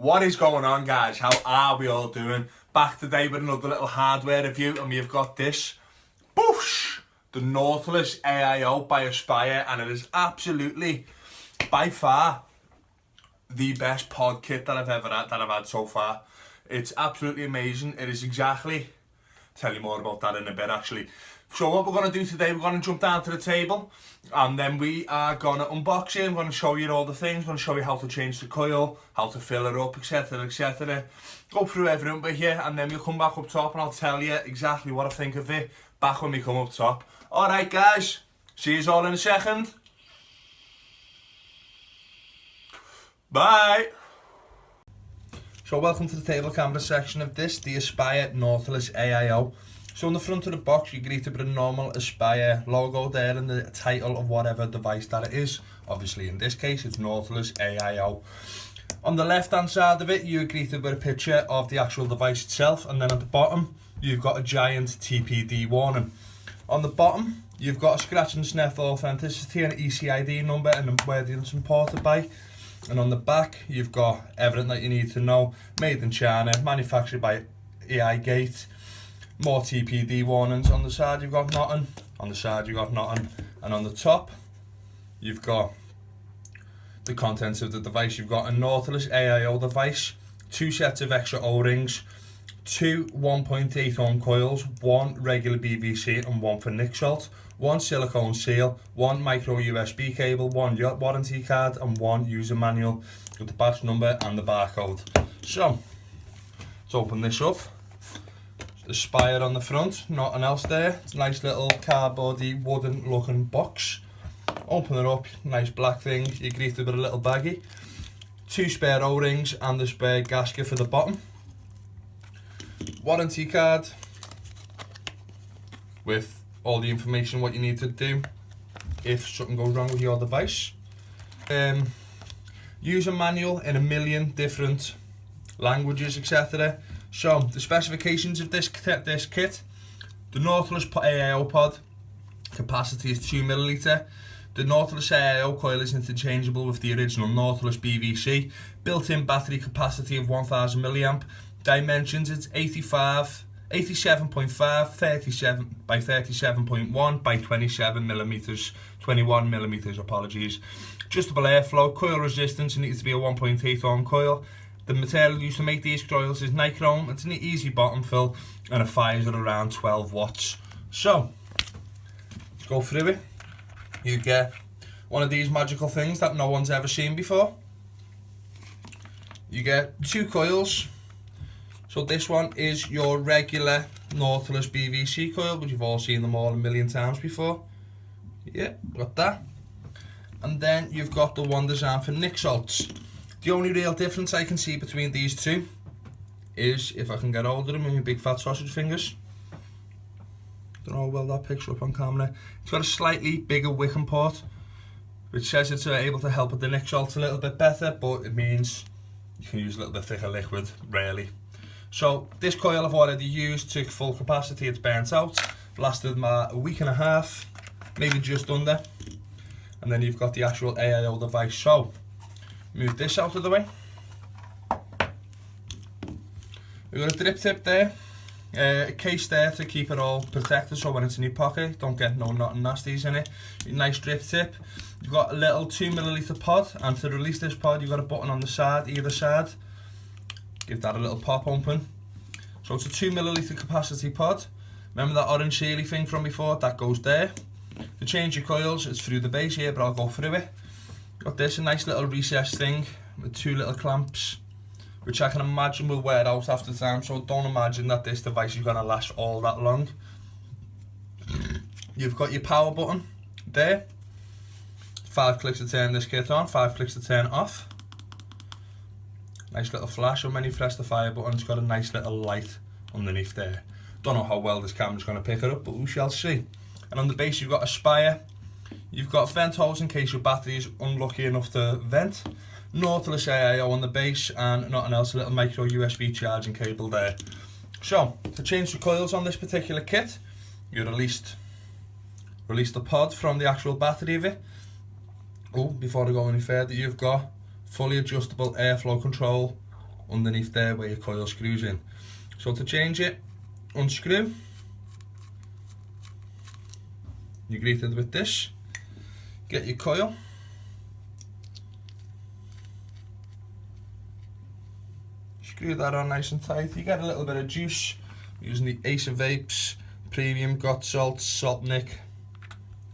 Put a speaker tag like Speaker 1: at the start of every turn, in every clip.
Speaker 1: What is going on, guys? How are we all doing? Back today with another little hardware review, and we've got this boosh, the Nautilus AIO by Aspire, and it is absolutely by far the best pod kit that I've had so far. It's absolutely amazing. It is exactly, tell you more about that in a bit actually. So what we're going to do today, we're going to jump down to the table and then we are going to unbox it. I'm going to show you all the things. I'm going to show you how to change the coil, how to fill it up, etc, etc. Go through everything with you, and then we'll come back up top and I'll tell you exactly what I think of it back when we come up top. Alright guys, see you all in a second. Bye! So welcome to the table camera section of this, the Aspire Nautilus AIO. So on the front of the box you're greeted with a normal Aspire logo there and the title of whatever device that it is. Obviously in this case it's Nautilus AIO. On the left hand side of it you're greeted with a picture of the actual device itself, and then at the bottom you've got a giant TPD warning. On the bottom you've got a scratch and sniff authenticity and ECID number and where it's imported by. And on the back you've got everything that you need to know. Made in China, manufactured by AI Gate. More TPD warnings. On the side you've got nothing, on the side you've got nothing, and on the top you've got the contents of the device. You've got a Nautilus AIO device, 2 sets of extra O-rings, 2 1.8 ohm coils, 1 regular BVC and 1 for nick salt, 1 silicone seal, 1 micro USB cable, 1 warranty card and 1 user manual with the batch number and the barcode. So let's open this up. Aspire on the front, nothing else there. It's a nice little cardboardy wooden looking box. Open it up, nice black thing. You're greeted with a little baggie, 2 spare O-rings and the spare gasket for the bottom. Warranty card with all the information what you need to do if something goes wrong with your device. User manual in a million different languages, etc. So the specifications of this kit: the Nautilus AIO pod capacity is 2 milliliter. The Nautilus AIO coil is interchangeable with the original Nautilus BVC. Built-in battery capacity of 1000 milliamp. Dimensions: it's 87.5 37 by 37.1 by 27 millimeters, 21 millimeters. Apologies. Adjustable airflow. Coil resistance: it needs to be a 1.8 ohm coil. The material used to make these coils is nichrome. It's an easy bottom fill and it fires at around 12 watts. So let's go through it. You get one of these magical things that no one's ever seen before. You get 2 coils. So this one is your regular Nautilus BVC coil, but you've all seen them all a million times before. Yeah, got that. And then you've got the one designed for nick salts. The only real difference I can see between these two is if I can get hold of them with my big fat sausage fingers. Don't know how well that picks up on camera. It's got a slightly bigger wicking port, which says it's able to help with the nick salts a little bit better, but it means you can use a little bit thicker liquid, rarely. So this coil I've already used to full capacity. It's burnt out, lasted a week and a half, maybe just under. And then you've got the actual AIO device. So move this out of the way. We've got a drip tip there, a case there to keep it all protected so when it's in your pocket don't get nothing nasties in it. Nice drip tip. You've got a little 2 milliliter pod, and to release this pod you've got a button on the side, either side. Give that a little pop open. So it's a 2 milliliter capacity pod. Remember that orange sealy thing from before? That goes there. To change your coils it's through the base here, but I'll go through it. Got this, a nice little recessed thing with 2 little clamps, which I can imagine will wear out after time, so don't imagine that this device is going to last all that long. You've got your power button there. 5 clicks to turn this kit on, 5 clicks to turn off. Nice little flash, and when you press the fire button it's got a nice little light underneath there. Don't know how well this camera's going to pick it up, but we shall see. And on the base you've got a spire. You've got vent holes in case your battery is unlucky enough to vent. Nautilus AIO on the base and nothing else, a little micro USB charging cable there. So, to change the coils on this particular kit, you release the pod from the actual battery of it. Oh, before I go any further, you've got fully adjustable airflow control underneath there where your coil screws in. So to change it, unscrew. You're greeted with this. Get your coil. Screw that on nice and tight. You get a little bit of juice using the Ace of Vapes Premium Got Salt Salt Nick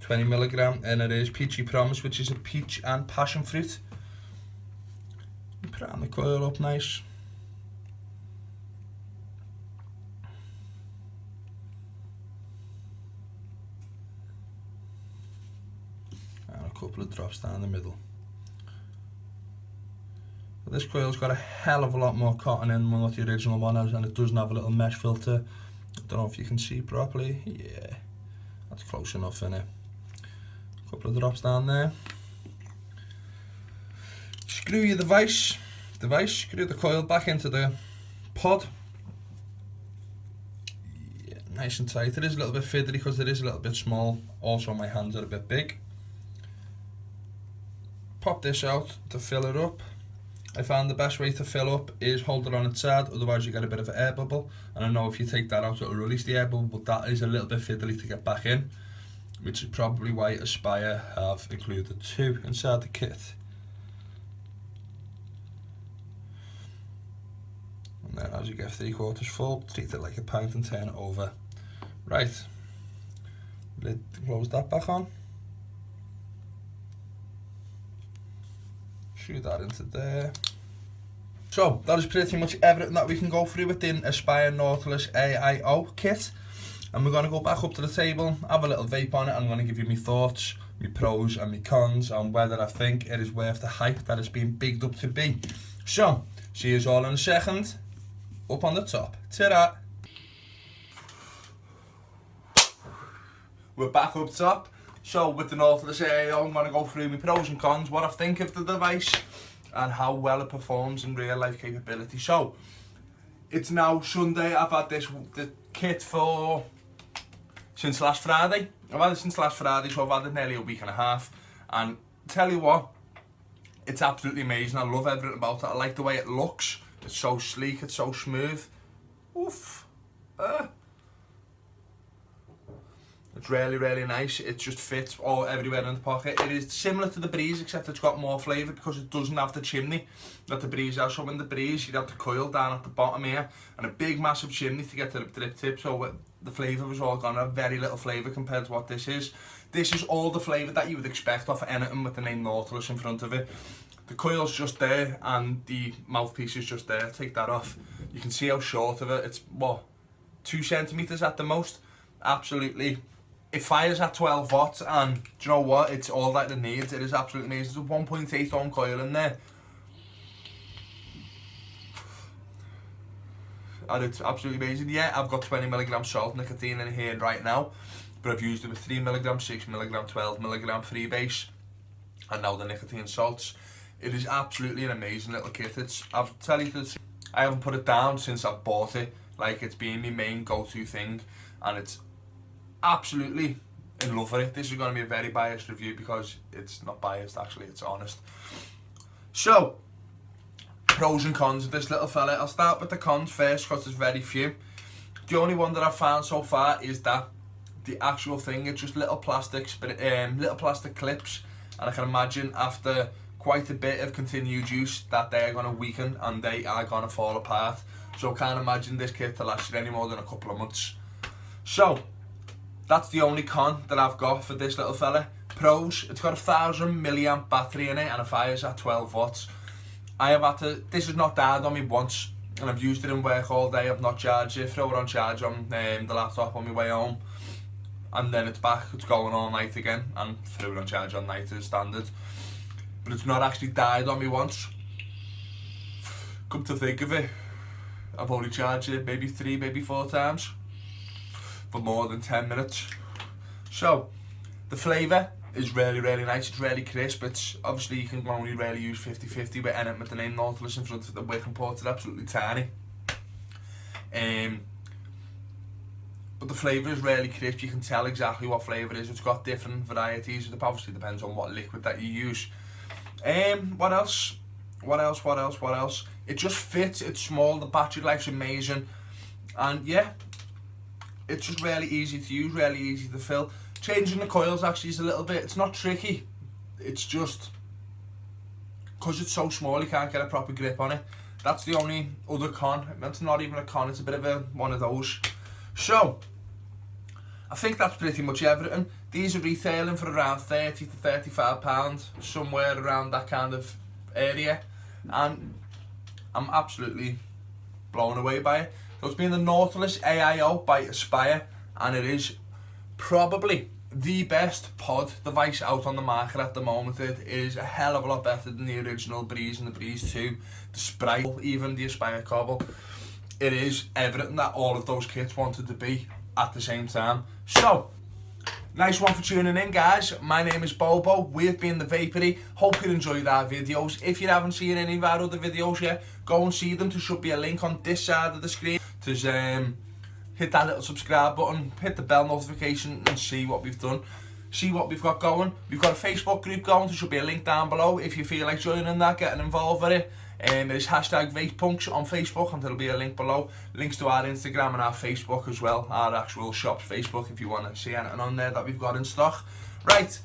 Speaker 1: 20mg, and it is Peachy Promise, which is a peach and passion fruit. You put it on the coil up nice. And a couple of drops down the middle. This coil's got a hell of a lot more cotton in than what the original one has, and it doesn't have a little mesh filter. I don't know if you can see properly. Yeah, that's close enough, innit? A couple of drops down there. Screw your device, screw the coil back into the pod. Yeah, nice and tight. It is a little bit fiddly because it is a little bit small. Also, my hands are a bit big. Pop this out to fill it up. I found the best way to fill up is hold it on its side, otherwise you get a bit of an air bubble, and I know if you take that out it'll release the air bubble, but that is a little bit fiddly to get back in, which is probably why Aspire have included 2 inside the kit. And then as you get 3/4 full, treat it like a pint and turn it over. Right, lid, close that back on. Screw that into there. So that is pretty much everything that we can go through within Aspire Nautilus AIO kit, and we're going to go back up to the table, have a little vape on it, and I'm going to give you my thoughts, my pros and my cons, and whether I think it is worth the hype that it's been bigged up to be. So see you all in a second. Up on the top. Ta-da! We're back up top. So with the Nautilus AIO, I'm going to go through my pros and cons, what I think of the device, and how well it performs in real life capability. So it's now Sunday. I've had the kit since last Friday. I've had it since last Friday, so I've had it nearly a week and a half. And tell you what, it's absolutely amazing. I love everything about it. I like the way it looks. It's so sleek, it's so smooth. Oof. It's really, really nice. It just fits all everywhere in the pocket. It is similar to the Breeze, except it's got more flavour because it doesn't have the chimney that the Breeze has. So in the Breeze, you'd have the coil down at the bottom here and a big, massive chimney to get to the drip tip. So the flavour was all gone. Have very little flavour compared to what this is. This is all the flavour that you would expect off of anything with the name Nautilus in front of it. The coil's just there and the mouthpiece is just there. Take that off. You can see how short of it. It's what, 2 centimeters at the most. Absolutely. It fires at 12 watts, and do you know what? It's all that it needs. It is absolutely amazing. There's a 1.8 ohm coil in there. And it's absolutely amazing. Yeah, I've got 20mg salt nicotine in here right now, but I've used it with 3mg, 6mg, 12mg freebase, and now the nicotine salts. It is absolutely an amazing little kit. I'll tell you this, I haven't put it down since I've bought it. Like, it's been my main go-to thing, and it's absolutely in love with it. This is going to be a very biased review because it's not biased, actually, it's honest. So, pros and cons of this little fella. I'll start with the cons first because there's very few. The only one that I've found so far is that the actual thing, it's just little plastic clips, and I can imagine after quite a bit of continued use that they are going to weaken and they are going to fall apart. So I can't imagine this kit to last you any more than a couple of months. So that's the only con that I've got for this little fella. Pros, it's got a 1000 milliamp battery in it and it fires at 12 watts. This has not died on me once, and I've used it in work all day. I've not charged it, throw it on charge on the laptop on my way home, and then it's back, it's going all night again, and threw it on charge on night as standard. But it's not actually died on me once. Come to think of it, I've only charged it maybe 3, maybe 4 times for more than 10 minutes. So the flavour is really, really nice. It's really crisp. It's obviously, you can only really use 50-50 with anything with the name Nautilus in front of the wick and port. It's absolutely tiny. But the flavour is really crisp. You can tell exactly what flavour it is. It's got different varieties. It obviously depends on what liquid that you use. What else? What else? It just fits, it's small, the battery life's amazing. And yeah, it's just really easy to use, really easy to fill. Changing the coils actually is a little bit, it's not tricky. It's just, because it's so small you can't get a proper grip on it. That's the only other con. That's not even a con, it's a bit of a one of those. So, I think that's pretty much everything. These are retailing for around £30 to £35, somewhere around that kind of area. And I'm absolutely blown away by it. So it's been the Nautilus AIO by Aspire, and it is probably the best pod device out on the market at the moment. It is a hell of a lot better than the original Breeze and the Breeze 2, the Sprite, even the Aspire Cobble. It is everything that all of those kits wanted to be at the same time. So, nice one for tuning in, guys. My name is Bobo. We've been the VAPERY. Hope you enjoyed our videos. If you haven't seen any of our other videos yet, go and see them. There should be a link on this side of the screen. Just hit that little subscribe button, hit the bell notification, and see what we've done. See what we've got going. We've got a Facebook group going. There should be a link down below if you feel like joining that, getting involved with it. There's hashtag VapePunks on Facebook, and there'll be a link below. Links to our Instagram and our Facebook as well, our actual shop's Facebook, if you want to see anything on there that we've got in stock. Right,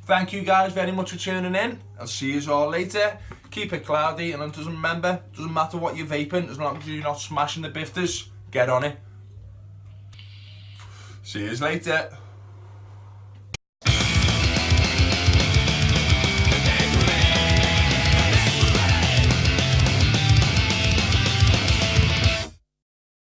Speaker 1: thank you guys very much for tuning in. I'll see you all later. Keep it cloudy, and remember, doesn't matter what you're vaping, as long as you're not smashing the bifters, get on it. See you later.